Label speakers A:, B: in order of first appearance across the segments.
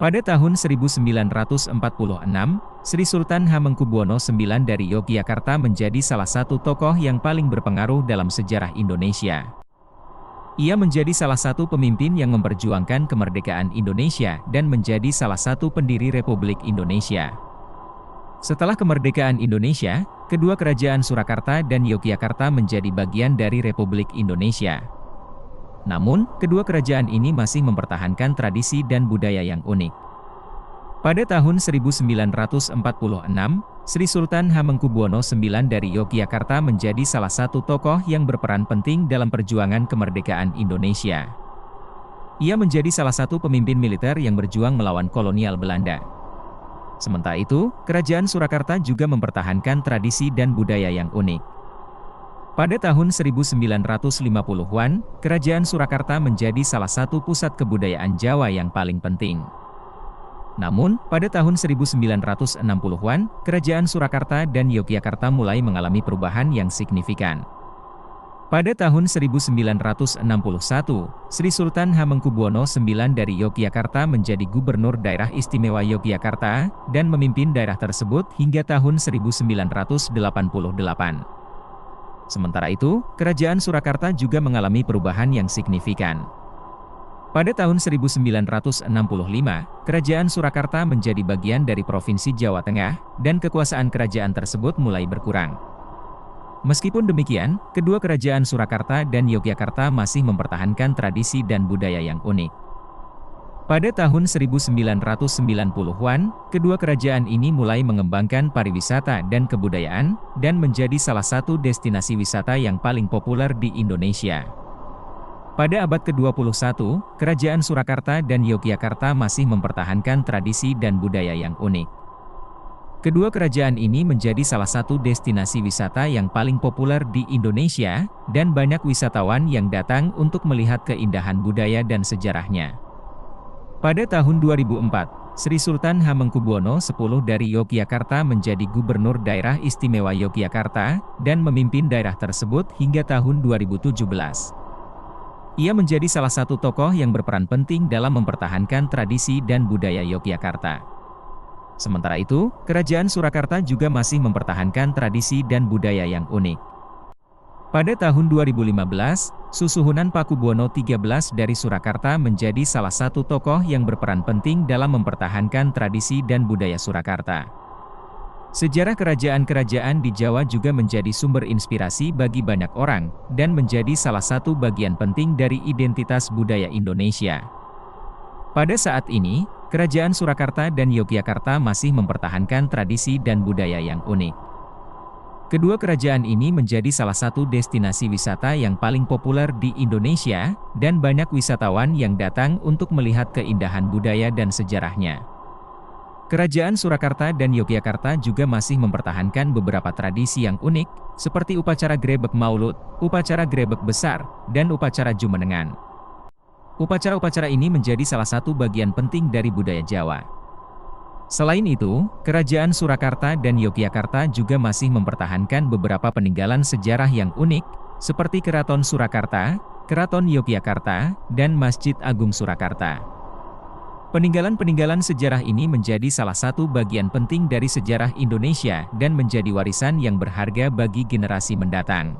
A: Pada tahun 1946, Sri Sultan Hamengkubuwono IX dari Yogyakarta menjadi salah satu tokoh yang paling berpengaruh dalam sejarah Indonesia. Ia menjadi salah satu pemimpin yang memperjuangkan kemerdekaan Indonesia dan menjadi salah satu pendiri Republik Indonesia. Setelah kemerdekaan Indonesia, kedua kerajaan Surakarta dan Yogyakarta menjadi bagian dari Republik Indonesia. Namun, kedua kerajaan ini masih mempertahankan tradisi dan budaya yang unik. Pada tahun 1946, Sri Sultan Hamengkubuwono IX dari Yogyakarta menjadi salah satu tokoh yang berperan penting dalam perjuangan kemerdekaan Indonesia. Ia menjadi salah satu pemimpin militer yang berjuang melawan kolonial Belanda. Sementara itu, kerajaan Surakarta juga mempertahankan tradisi dan budaya yang unik. Pada tahun 1950-an, kerajaan Surakarta menjadi salah satu pusat kebudayaan Jawa yang paling penting. Namun, pada tahun 1960-an, kerajaan Surakarta dan Yogyakarta mulai mengalami perubahan yang signifikan. Pada tahun 1961, Sri Sultan Hamengkubuwono IX dari Yogyakarta menjadi Gubernur Daerah Istimewa Yogyakarta dan memimpin daerah tersebut hingga tahun 1988. Sementara itu, kerajaan Surakarta juga mengalami perubahan yang signifikan. Pada tahun 1965, kerajaan Surakarta menjadi bagian dari Provinsi Jawa Tengah, dan kekuasaan kerajaan tersebut mulai berkurang. Meskipun demikian, kedua kerajaan Surakarta dan Yogyakarta masih mempertahankan tradisi dan budaya yang unik. Pada tahun 1990-an, kedua kerajaan ini mulai mengembangkan pariwisata dan kebudayaan, dan menjadi salah satu destinasi wisata yang paling populer di Indonesia. Pada abad ke-21, kerajaan Surakarta dan Yogyakarta masih mempertahankan tradisi dan budaya yang unik. Kedua kerajaan ini menjadi salah satu destinasi wisata yang paling populer di Indonesia, dan banyak wisatawan yang datang untuk melihat keindahan budaya dan sejarahnya. Pada tahun 2004, Sri Sultan Hamengkubuwono X dari Yogyakarta menjadi Gubernur Daerah Istimewa Yogyakarta, dan memimpin daerah tersebut hingga tahun 2017. Ia menjadi salah satu tokoh yang berperan penting dalam mempertahankan tradisi dan budaya Yogyakarta. Sementara itu, kerajaan Surakarta juga masih mempertahankan tradisi dan budaya yang unik. Pada tahun 2015, Susuhunan Pakubuwono XIII dari Surakarta menjadi salah satu tokoh yang berperan penting dalam mempertahankan tradisi dan budaya Surakarta. Sejarah kerajaan-kerajaan di Jawa juga menjadi sumber inspirasi bagi banyak orang, dan menjadi salah satu bagian penting dari identitas budaya Indonesia. Pada saat ini, kerajaan Surakarta dan Yogyakarta masih mempertahankan tradisi dan budaya yang unik. Kedua kerajaan ini menjadi salah satu destinasi wisata yang paling populer di Indonesia, dan banyak wisatawan yang datang untuk melihat keindahan budaya dan sejarahnya. Kerajaan Surakarta dan Yogyakarta juga masih mempertahankan beberapa tradisi yang unik, seperti upacara Grebek Maulud, upacara Grebek Besar, dan upacara Jumenengan. Upacara-upacara ini menjadi salah satu bagian penting dari budaya Jawa. Selain itu, kerajaan Surakarta dan Yogyakarta juga masih mempertahankan beberapa peninggalan sejarah yang unik, seperti Keraton Surakarta, Keraton Yogyakarta, dan Masjid Agung Surakarta. Peninggalan-peninggalan sejarah ini menjadi salah satu bagian penting dari sejarah Indonesia dan menjadi warisan yang berharga bagi generasi mendatang.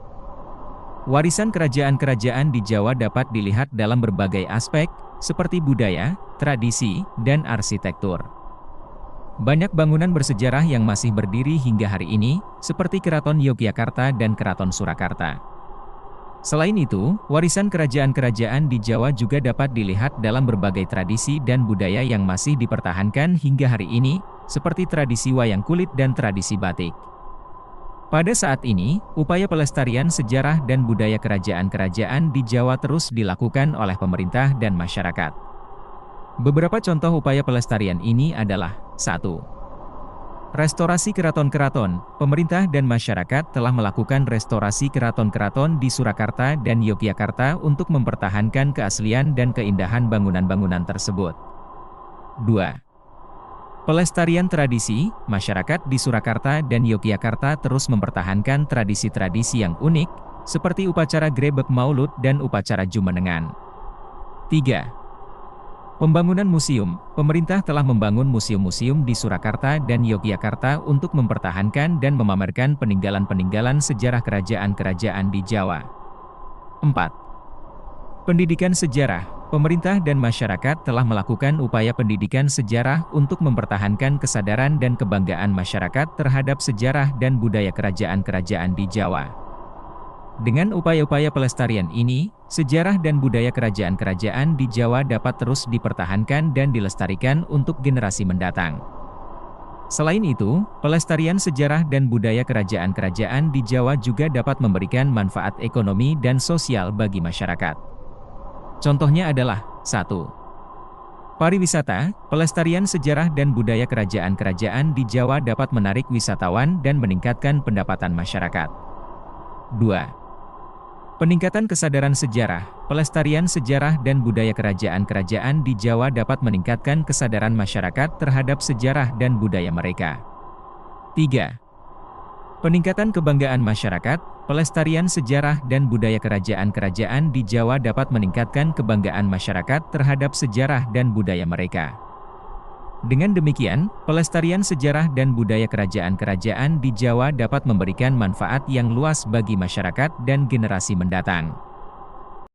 A: Warisan kerajaan-kerajaan di Jawa dapat dilihat dalam berbagai aspek, seperti budaya, tradisi, dan arsitektur. Banyak bangunan bersejarah yang masih berdiri hingga hari ini, seperti Keraton Yogyakarta dan Keraton Surakarta. Selain itu, warisan kerajaan-kerajaan di Jawa juga dapat dilihat dalam berbagai tradisi dan budaya yang masih dipertahankan hingga hari ini, seperti tradisi wayang kulit dan tradisi batik. Pada saat ini, upaya pelestarian sejarah dan budaya kerajaan-kerajaan di Jawa terus dilakukan oleh pemerintah dan masyarakat. Beberapa contoh upaya pelestarian ini adalah: 1. Restorasi keraton-keraton. Pemerintah dan masyarakat telah melakukan restorasi keraton-keraton di Surakarta dan Yogyakarta untuk mempertahankan keaslian dan keindahan bangunan-bangunan tersebut. 2. Pelestarian tradisi. Masyarakat di Surakarta dan Yogyakarta terus mempertahankan tradisi-tradisi yang unik, seperti upacara Grebek Maulud dan upacara Jumenengan. 3. Pembangunan museum. Pemerintah telah membangun museum-museum di Surakarta dan Yogyakarta untuk mempertahankan dan memamerkan peninggalan-peninggalan sejarah kerajaan-kerajaan di Jawa. 4. Pendidikan sejarah. Pemerintah dan masyarakat telah melakukan upaya pendidikan sejarah untuk mempertahankan kesadaran dan kebanggaan masyarakat terhadap sejarah dan budaya kerajaan-kerajaan di Jawa. Dengan upaya-upaya pelestarian ini, sejarah dan budaya kerajaan-kerajaan di Jawa dapat terus dipertahankan dan dilestarikan untuk generasi mendatang. Selain itu, pelestarian sejarah dan budaya kerajaan-kerajaan di Jawa juga dapat memberikan manfaat ekonomi dan sosial bagi masyarakat. Contohnya adalah 1. Pariwisata. Pelestarian sejarah dan budaya kerajaan-kerajaan di Jawa dapat menarik wisatawan dan meningkatkan pendapatan masyarakat. 2. Peningkatan kesadaran sejarah. Pelestarian sejarah dan budaya kerajaan-kerajaan di Jawa dapat meningkatkan kesadaran masyarakat terhadap sejarah dan budaya mereka. 3. Peningkatan kebanggaan masyarakat. Pelestarian sejarah dan budaya kerajaan-kerajaan di Jawa dapat meningkatkan kebanggaan masyarakat terhadap sejarah dan budaya mereka. Dengan demikian, pelestarian sejarah dan budaya kerajaan-kerajaan di Jawa dapat memberikan manfaat yang luas bagi masyarakat dan generasi mendatang.